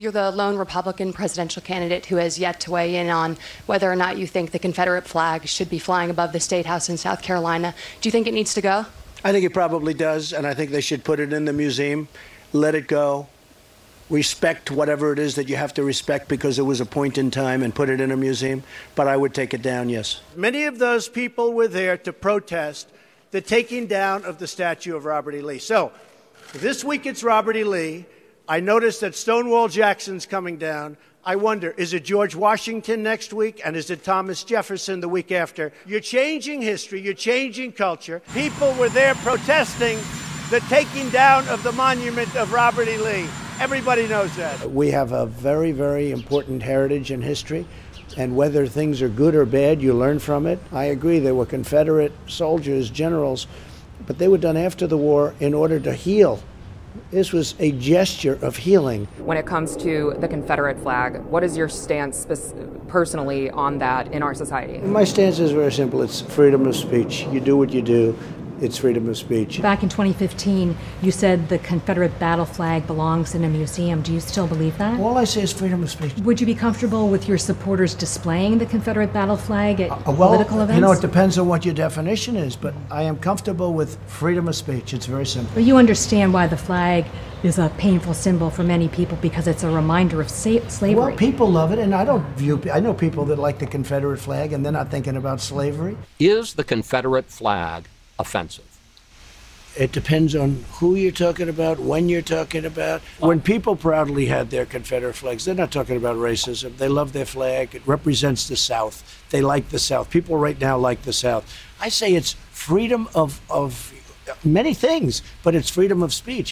You're the lone Republican presidential candidate who has yet to weigh in on whether or not you think the Confederate flag should be flying above the State House in South Carolina. Do you think it needs to go? I think it probably does, and I think they should put it in the museum, let it go, respect whatever it is that you have to respect because it was a point in time, and put it in a museum. But I would take it down, yes. Many of those people were there to protest the taking down of the statue of Robert E. Lee. So this week it's Robert E. Lee. I noticed that Stonewall Jackson's coming down. I wonder, is it George Washington next week? And is it Thomas Jefferson the week after? You're changing history. You're changing culture. People were there protesting the taking down of the monument of Robert E. Lee. Everybody knows that. We have a very, very important heritage and history. And whether things are good or bad, you learn from it. I agree, there were Confederate soldiers, generals, but they were done after the war in order to heal. This was a gesture of healing. When it comes to the Confederate flag, what is your stance personally on that in our society? My stance is very simple. It's freedom of speech. You do what you do. It's freedom of speech. Back in 2015, you said the Confederate battle flag belongs in a museum. Do you still believe that? All I say is freedom of speech. Would you be comfortable with your supporters displaying the Confederate battle flag at political events? You know, it depends on what your definition is, but I am comfortable with freedom of speech. It's very simple. But you understand why the flag is a painful symbol for many people because it's a reminder of slavery. Well, people love it, and I know people that like the Confederate flag, and they're not thinking about slavery. Is the Confederate flag offensive? It depends on who you're talking about, when you're talking about. When people proudly had their Confederate flags, they're not talking about racism. They love their flag. It represents the South. They like the South. People right now like the South. I say it's freedom of many things, but it's freedom of speech.